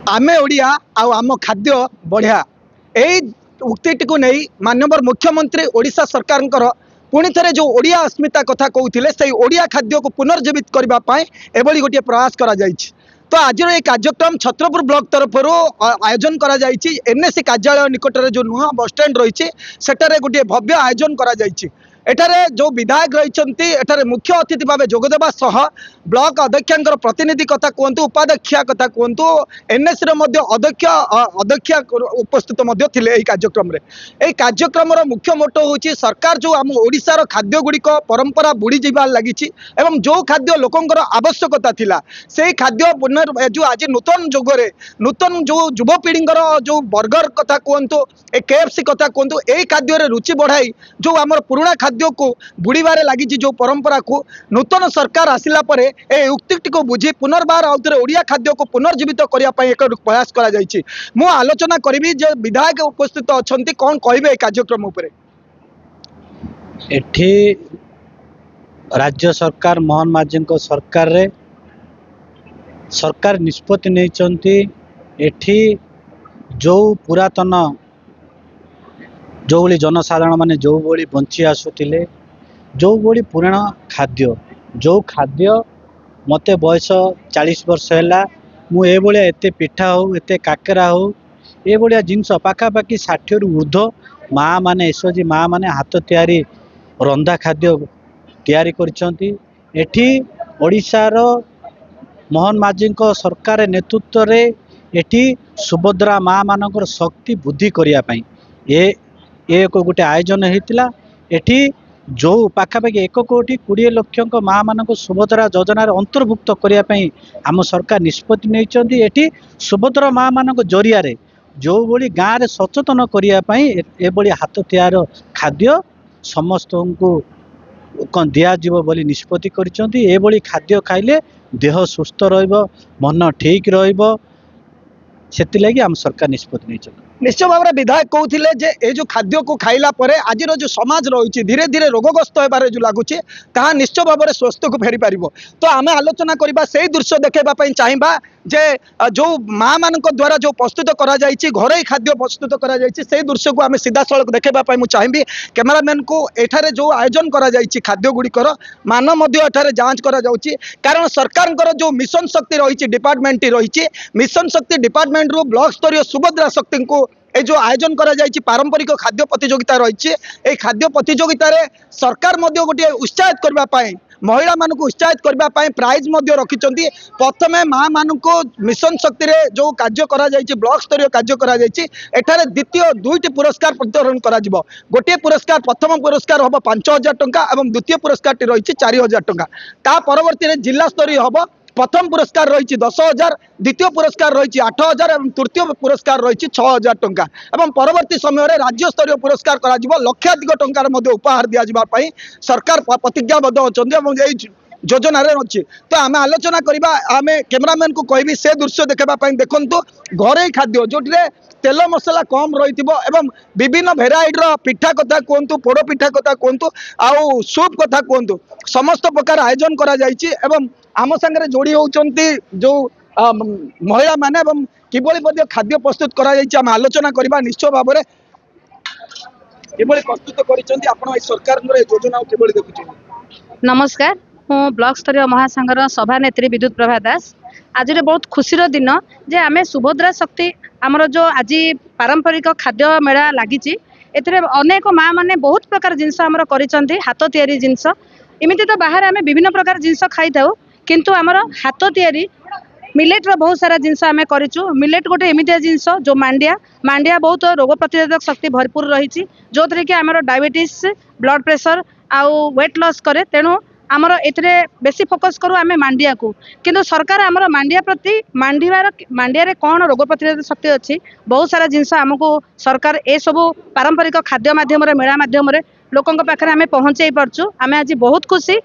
आमे ओडिया आउ आम खाद्य बढ़िया यही उक्ति को नहीं माननीय मुख्यमंत्री ओडिशा सरकार पुणी थे जो ओडिया अस्मिता कथा कहते से ओडिया खाद्य को पुनर्जीवित करने एभली गोटे प्रयास करा जायछि। तो आज ये कार्यक्रम छत्रपुर ब्लॉक तरफ आयोजन करा जायछि। एनएससी कार्यालय निकट में जो नुआ बस स्टैंड रही है गोटे भव्य आयोजन करा जायछि। एठारे जो विधायक रही एठारे मुख्य अतिथि भाव जोगदेवा सह ब्लॉक अध्यक्ष प्रतिनिधि कथा कहतु उपाध्यक्षा कथा कहतु एनएससी अध्यक्ष अध्यक्षा उपस्थित थिले कार्यक्रम रे। कार्यक्रम मुख्य मोटो होची सरकार जो आम ओडिशार खाद्य गुड़िक परंपरा बुड़ी जाबार लगी एवं जो खाद्य लोकंकर आवश्यकता थिला से खाद्य जो आज नूतन जुगरे नूतन जो युवपीढ़ी जो बर्गर कथा कहतु केएफसी कथा कहतु यही खाद्य रुचि बढ़ाई जो आम पुराणा खाद्य को बुड़ीबारे लगी जो परंपरा को नूतन सरकार आसिला परे ए उक्ति को बुझी पुनर्बार आउथरे ओडिया खाद्य को पुनर्जीवित करने एक प्रयास करा जायछि। मु आलोचना करी जे विधायक उपस्थित अछंती कौन कहबे कार्यक्रम उपरे। एठी राज्य सरकार मोहन माझी सरकार रे सरकार निष्पत्ति नहीं चंती एठी जो पुरातन जो भली जनसाधारण माने जो भली बंची आसुतिले जो भली पुराना खाद्य जो खाद्य मते बयस 40 वर्ष है मु ए भलिया एते पिठा हो एते काकेरा हो ए भलिया जिनस पाखापाखि 60 रु ऊर्ध्व माँ माने एसओजी माँ माने हाथ तैयारी रंधा खाद्य तैयारी करछंती। एठी ओडिशार मोहन माझी सरकार नेतृत्व रे एठी सुभद्रा माँ मानकर शक्ति बुद्धि करिया पई एक गोटे आयोजन होता। एठी जो पाखापाखि 1 कोटी 20 लक्ष माँ मानक सुभद्रा योजना अंतर्भुक्त करने आम सरकार निष्पत्ति नहीं। एठी सुभद्रा माँ मानक जरिया जो भली गाँव में सचेतन करने हाथ तैयार खाद्य समस्त को दिज्व बोली निष्पत्ति कर खाद्य खाइले देह सुस्थ मन ठीक रही आम सरकार निष्पत्ति नहीं। निश्चय भाव में विधायक कहते ये जो खाद्य को खाइला परे आज जो समाज रही धीरे धीरे रोगग्रस्त होबार जो लगुच ताहा निश्चय भाव में स्वस्थ को फेरी पार। तो आम आलोचना करवा से दृश्य देखापी चाहिए जे जो माँ मान द्वारा जो प्रस्तुत करा घर खाद्य प्रस्तुत करा से दृश्य को आम सीधा सड़क देखापी मुझे चाहिए कैमेरामैन को एठारे जो आयोजन करा खाद्य गुड़िकर मान जांच करा कारण सरकार जो मिशन शक्ति रही डिपार्टमेंट रही मिशन शक्ति डिपार्टमेंट रु ब्लॉक स्तरीय सुभद्रा शक्ति को ये जो आयोजन करा जायछि पारंपरिक खाद्य प्रतियोगिता रही खाद्य प्रतियोगिता रे सरकार गोटे उत्साहित करने महिला मानक उत्साहित करने प्राइज रखिंट प्रथमे माँ मान मिशन शक्ति रे जो कार्य करा जायछि ब्लॉक स्तरीय कार्य करा जायछि एठारे द्वितीय 2टी पुरस्कार प्रदान करा जिवो। गोटे पुरस्कार प्रथम पुरस्कार हम 5000 टंका और द्वितीय पुरस्कार रही 4000 टंका। ता परवर्ती जिला स्तरीय हम प्रथम पुरस्कार रही 10,000 द्वितीय पुरस्कार रही 8,000 और तृतीय पुरस्कार रही 6,000 टंका और परवर्ती समय राज्य स्तरीय पुरस्कार करा लक्षाधिक टंकार उपहार दिजापी सरकार प्रतिज्ञाबद्ध अच्छा योजना अच्छी। तो आम आलोचना करवा आम कैमेरामैन को कहबी से दृश्य देखापी देखु घरे खाद्य जो तेल मसला कम रही विभिन्न भेराइटर पिठा कथा कहतु पोड़ पिठा कथा कहतु आउ सूप कथा कहतु समस्त प्रकार आयोजन करा जायछि एवं आम सांगे जोड़ी होती जो महिला माने किभली खाद्य प्रस्तुत करा जायछि आम आलोचना करवा निश्चय भाव में किभली प्रस्तुत करिसेंती आपण सरकार योजना किभली देखुछन। नमस्कार मु ब्लॉक स्तरीय महासंघर सभानेत्री विद्युत प्रभा दास। आज बहुत खुशीर दिन जे आमे सुभद्रा शक्ति आमर जो आज पारंपरिक खाद्य मेला लगी अनेक माँ माने बहुत प्रकार जिनस आमर करिसेंती हाथ तैयारी जिनस इमिति तो बाहर आमे विभिन्न प्रकार जिनस खाई थाउ किंतु आमर हाथ तैयारी मिलेट बहुत सारा जिनस आमे करिचु। मिलेट गोटे एमितिया जिनस जो मांडिया बहुत रोग प्रतिरोधक शक्ति भरपूर रही जो थी कि आमर डायबिटीज ब्लड प्रेशर आउ वेट लॉस करे तेणु आमर एथिरे बेसी फोकस करूँ आम मांडिया को किंतु सरकार आमर मांडिया प्रति मांडिया कौन रोग प्रतिरोधक शक्ति अच्छी बहुत सारा जिनस आमको सरकार ए सबू पारंपरिक खाद्य माध्यम मेला माध्यम लोकों पाखे आम पहुँचाई पार्चु। आम आज बहुत खुशी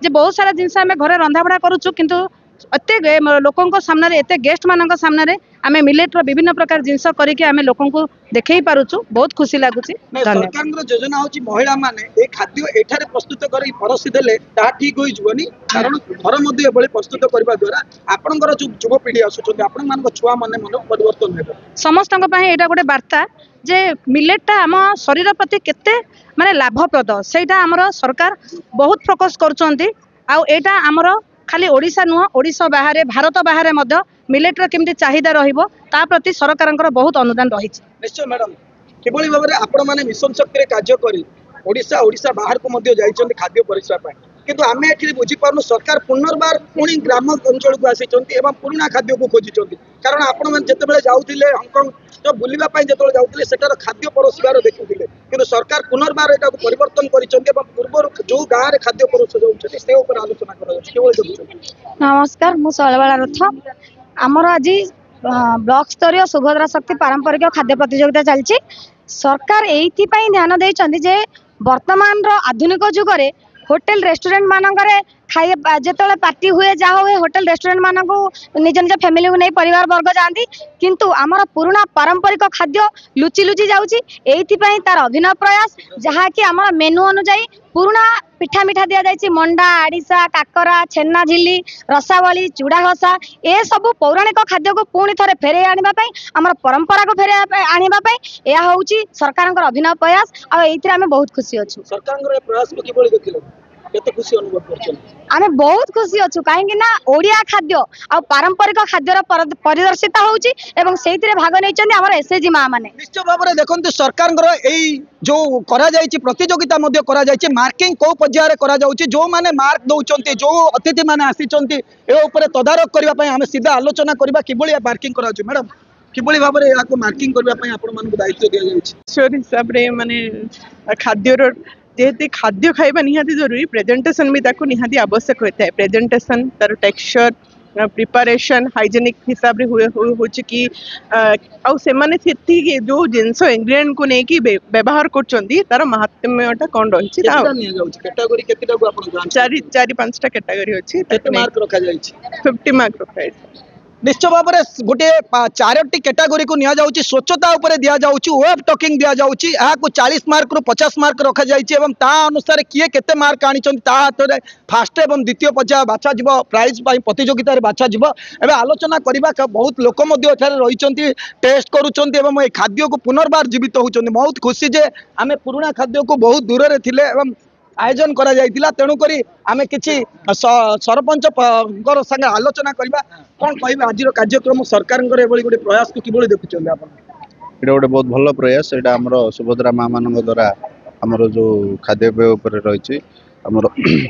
जे बहुत सारा जिनस आम घरे रंधाबढ़ा करूँ किंतु एते लोकों सामने एते गेस्ट मानक सामने आम मिलेट्र विभिन्न प्रकार जिनस करके आम लोक देखई पारुचु बहुत खुशी लगुच। सरकार योजना हूँ महिला माने ए खाद्य एठारे प्रस्तुत कर परसी देले ता ठीक हो जीवनी कारण घर मध्य एभली प्रस्तुत करबा द्वारा आपनकर जो युवपीढ़ी आसुचंती आपण मान छुआ माने मन परिवर्तन हेबो समस्त एटा गोटे वार्ता जे मिलेटटा आम शरीर प्रति केते माने लाभप्रद सेटा आमर सरकार बहुत फोकस करुचंती आउ एटा आमर खाली ओडिशा नुह ओडिशा बाहर भारत बाहर मिलेटर केमती चाहिदा रहिबो ता प्रति सरकारंकर बहुत अनुदान रही। निश्चय मैडम किभली भाव में आपण मैंने मिशन शक्ति कार्य करी ओडिशा बाहर को मध्य जाइछन्ती खाद्य परिश्रा पाए किंतु आमे एठी बुझी पारनु सरकार पुनर्बार पुणी ग्राम अंचल को आसीचन्ती एवं पुराना खाद्य को खोजिचन्ती कारण आपण मैंने जेतेबेले जाउथिले हांगकांग तो बुलिबा पाई जेतेबेले जाउथिले सेटार खाद्य परोसबार देखुथिले किंतु सरकार पुनर्बार एटा परिवर्तन करिसन्ती एवं पूर्व जो गाँव रे खाद्य परोस जाउछथि से ऊपर आलोचना कराउछ केवल देखुछ। नमस्कार मु शैलबाला रथ आमर आज ब्लॉक स्तरीय सुभद्रा शक्ति पारंपरिक खाद्य प्रतियोगिता चलछि सरकार एथि पई ध्यान देइछन्ती जे वर्तमान रो आधुनिक जुग रे होटेल रेस्टोरेंट मानकरे खाइए जेतले पार्टी हुए जहाँ हुए होटेल रेस्टोरेंट मानक निज निज फैमिली को नहीं परिवार वर्ग जाती किंतु आमर पुराना पारंपरिक खाद्य लुचि लुचि जाउची एथि पई तार अभिनव प्रयास जहाँ कि आमर मेनू अनुसार पुराना पिठा मिठा दि जाइए मंडा आड़िशा काकरा छेना झिल्ली रसावली चूड़ा घसा ए सब पौराणिक खाद्य को पुणी थे फेरे आने आमर परंपरा को फेरे आने यह हूँ सरकार अभिनव प्रयास आम बहुत खुशी अच्छु। सरकार प्रयास को किभली देखिले केते खुशी अनुभव करछन आमे बहुत खुशी अच्छु कहीं ना ओडिया खाद्य आ पारंपरिक खाद्यर परिदर्शित होउची एवं सेहितरे भाग नैचंदी हमर एसएजी मां माने निश्चय भाबरे देखंतु सरकार एई जो करा जायछि प्रतियोगिता मध्ये करा जायछि मार्किंग को पर्याय रे करा जाउछि जो माने मार्क दउचंती जो अतिथि माने आसीचंती ए ऊपर तदारक करबा पई हमें सीधा आलोचना करबा किबळी मार्किंग करा जाउछि मैडम किबळी भाबरे याको मार्किंग करबा पई आपण मानको दायित्व दिया जायछि श्योर हिसाब रे माने खाद्यर जेहेतु खाद्य खाइबा निहाती जरूरी प्रेजेंटेशन भी ताको निहाती आवश्यक होता है प्रेजेंटेशन तार टेक्सचर प्रिपरेशन हाइजेनिक हिसाब रे होछि कि आउ से माने सेति जो जिंस इंग्रेडिएंट को नेकी व्यवहार करचंदी तार महात्म्यटा कोन रहिछि ता निया जाउछि कैटेगरी केतिटा को आपण जान चारि पांचटा कैटेगरी अछि केते मार्क रखा जायछि 50 मार्क रखा जायछि निश्चय भाव में गोटे 4टी कैटेगरी को निया जाउछि स्वच्छता उपरे दिया जाउछि वेब टॉकिंग दिया जाउछि आ को 40 मार्क रु 50 मार्क रखा जायछि एवं ता अनुसार किए केते मार्क आनिचंती ता हाथ फास्ट एवं द्वितीय पर्याय बाछा जिवो प्राइज पाई प्रतियोगिता रे बाछा जिवो एबे आलोचना करबा बहुत लोक मध्ये एठारे रहिचंती टेस्ट करूचंती एवं ए खाद्य को पुनर्बार जीवित होउचंती बहुत खुशी जे आमे पुराना खाद्य को बहुत दूर रे थिले एवं आयोजन करा जाइतिला तेणु करी आमे किछि सरपंच संगे आलोचना करबा कोन कहबे आज कार्यक्रम सरकार एभली गोटे प्रयास को किभली देखुचंदी आपण एटा गोटे बहुत भल प्रयास एटा हमर सुभद्रा मां मानक द्वारा हमर जो खाद्यपेय ऊपर रहिछि हमर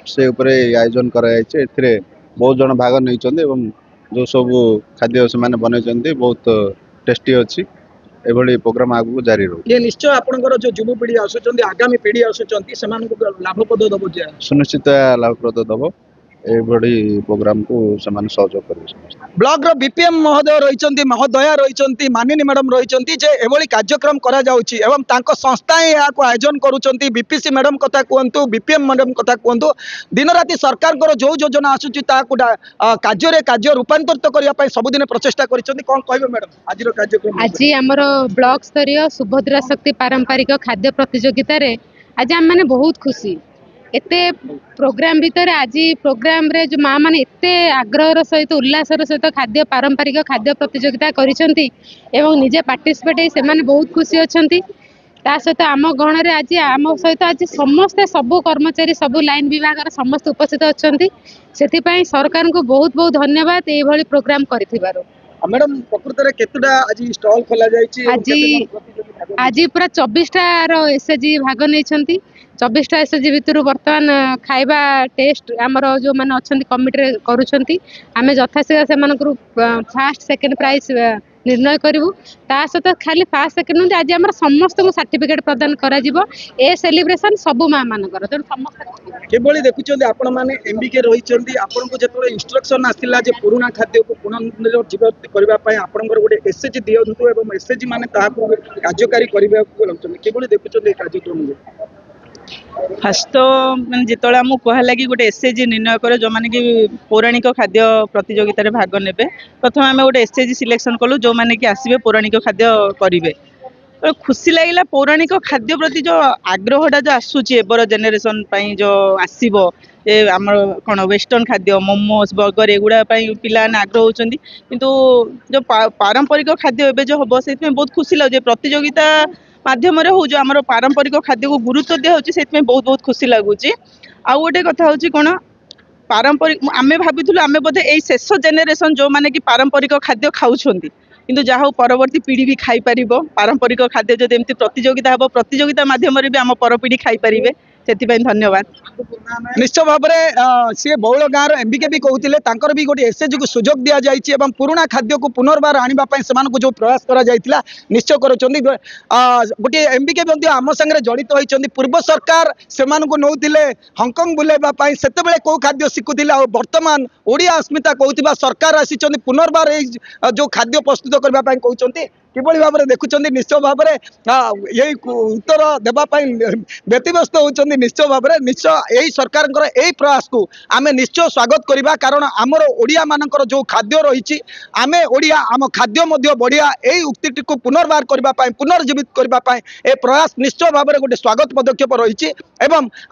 से ऊपर आयोजन करा जाइछि एथिरे बहुत जन भाग नैचंदी एवं जो सब खाद्य से माने बनैचंदी बहुत टेस्टी अछि एभली प्रोग्राम आगु जारी रहू ये निश्चय आपनकर जो युवपीढ़ी आसुचंदी आगामी पीढ़ी आसुचंती सेमानको लाभप्रद दबो जे सुनिश्चित लाभप्रद दबो एभली प्रोग्राम को समान सहयोग करिवे ब्लॉक रो बीपीएम महोदय रहिचंती महोदया रहिचंती मानिनी मैडम रहिचंती जे एभली कार्यक्रम करा जाउची एवं तांको संस्था या को आयोजन करूचंती बीपीसी मैडम कथा कहंतु बीपीएम मैडम कथा कहंतु दिन राति सरकार को जो योजना आसुची ता को कार्य रूपांतरित करिया पई सब दिन प्रचेष्टा करिचंती कोन कहबे मैडम आज रो कार्यक्रम आज हमर ब्लॉक स्तरीय सुभद्रा शक्ति पारंपरिक खाद्य प्रतियोगिता रे आज हम माने बहुत खुशी एते प्रोग्राम भीतर आज प्रोग्राम रे जो माँ मैंने एते आग्रह सहित उल्लासर सहित खाद्य पारंपरिक खाद्य प्रतियोगिता करिसेंती एवं निजे पार्टिसिपेट से माने बहुत खुशी अछंती ता सहित आम गण रे आज आम सहित आज समस्ते सबु कर्मचारी सबु लाइन विभाग समस्त उपस्थित अछंती सेति पई सरकार को बहुत बहुत धन्यवाद ए भली प्रोग्राम करिथिबारो मैडम प्रकृत रे केतुडा आज स्टॉल खोला जायछि आज पूरा 24टा रो एसएजी भाग नैछंती 24टा एसएजी भितर बर्तमान खाइबा टेस्ट आमर जो माने अछंती कमिटी करूछंती आमे यथाशीघ्र से मानकर फर्स्ट सेकंड प्राइज निर्णय करू ता सहित खाली फास्ट सेकंड आज आम समस्त को सर्टिफिकेट प्रदान करा जिवो ए सेलिब्रेशन सबु मां मानकर तेणु समस्त केबोली देखुचंदी आपण माने एमबीके रहिचंदी आपण को जेतले इंस्ट्रक्शन आसिला जे पुराना खाद्य को पुनर्जीवित करबा पई आपणकर गोटे एसएजी दियंतु एवं एसएजी माने ताहा को कार्यकारी करबा को लगचंदी केबोली देखुचंदी कार्यक्रम फास्ट तो मैंने जिते आमको कहला कि गोटे एसएचजी निर्णय करे जो मैंने कि पौराणिक खाद्य प्रतियोगिता भाग ने प्रथम आम गोटे एसएचजी सिलेक्शन कलु जो मैंने कि आसवे पौराणिक खाद्य करेंगे खुशी लगे पौराणिक खाद्य प्रति जो आग्रहटा जो आसूची एबर जेनेरेशन जो आसो आम कौन वेस्टर्न खाद्य मोमोज बर्गर एगुड़ा पिला आग्रह होती किंतु जो पारंपरिक खाद्य एवं जो हम से बहुत खुशी लगे प्रतियोगिता माध्यम हो जो आम पारंपरिक खाद्य को गुरुत्व दिखाई से बहुत बहुत खुशी लगुच आउ गोटे कथा हूँ कौन पारंपरिक आम भाभी आम बोधे यही शेष जेनेरेशन जो मैंने कि पारंपरिक खाद्य खाऊं किंतु जहाँ परवर्ती पीढ़ी भी खाई पारिबो पारंपरिक खाद्य जो एमती प्रतियोगिता हम प्रतियोगिता माध्यम भी आम परपीढ़ी खाई पारिबे से धन्यवाद निश्चय भाव में सी बहुल गाँव एमबीके भी कहते भी गोटे एसएचजी को सुजोग दि जाइए पुराणा खाद्य को पुनर्बार आने से जो प्रयास करा निश्चय कर गोटे एमबीके आम सांगे जड़ित होती पूर्व सरकार से नौले हंकंग बुलाइवाई से कौ खाद्य शिखुले बर्तमान ओडिया अस्मिता कहूबा सरकार आसी पुनर्बार जो खाद्य प्रस्तुत करने कहते किभली भाव में देखुं निश्चय भाव में यही उत्तर देवाई व्यतीव्यस्त होती निश्चय भाव में निश्चय यही सरकार यही प्रयास को आम निश्चय स्वागत करवा कारण आमर ओडिया मानकर जो खाद्य रही आम ओडिया आम खाद्य बढ़िया यही उक्ति को पुनर्बार करने पुनर्जीवित करने ए प्रयास निश्चय भाव में गोटे स्वागत पदक्षेप रही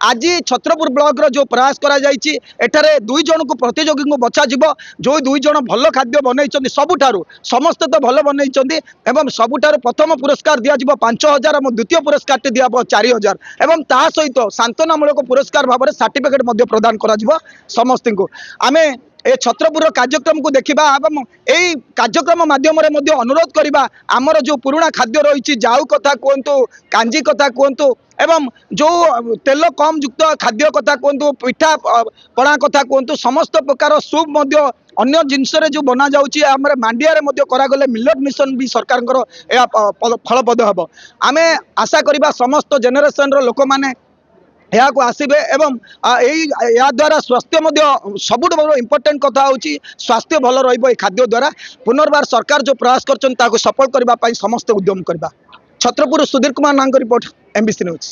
आज छत्रपुर ब्लॉक जो प्रयास करारे 2 जन को प्रतियोगी को बचा जो 2 जन भल खाद्य बनई सबुठारु समस्ते तो भल बनई एवं सबुठार प्रथम पुरस्कार दिज्व 5000 और द्वितीय पुरस्कार दिया 4000 एवं ता सहित सांत्वनामूलक पुरस्कार भाव में सर्टिफिकेट प्रदान कर समस्त को आम ए छत्रपुर कार्यक्रम को देखा यही कार्यक्रम माध्यम अनुरोध करवा आमर जो पुराणा खाद्य रही जाऊ कथा कहतु कांजी कथा कहतु एवं जो तेल कम युक्त खाद्य कथा कहतु पिठा पणा कथा कहतु समस्त प्रकार सूप अन्य जिनस जो बना जाऊँगी मांडिया करागले मिलेट मिशन भी सरकार फलप्रद हम आम आशा करवा समस्त जेनेरेशन लोक मैंने यहाँ को आसबे एवं या द्वारा स्वास्थ्य सबुठ बड़ इम्पोर्टेंट कथा होची स्वास्थ्य भल रही खाद्य द्वारा पुनर्बार सरकार जो प्रयास कर सफल करने समस्त उद्यम करवा छत्रपुर सुधीर कुमार नांग रिपोर्ट एमबीसी न्यूज।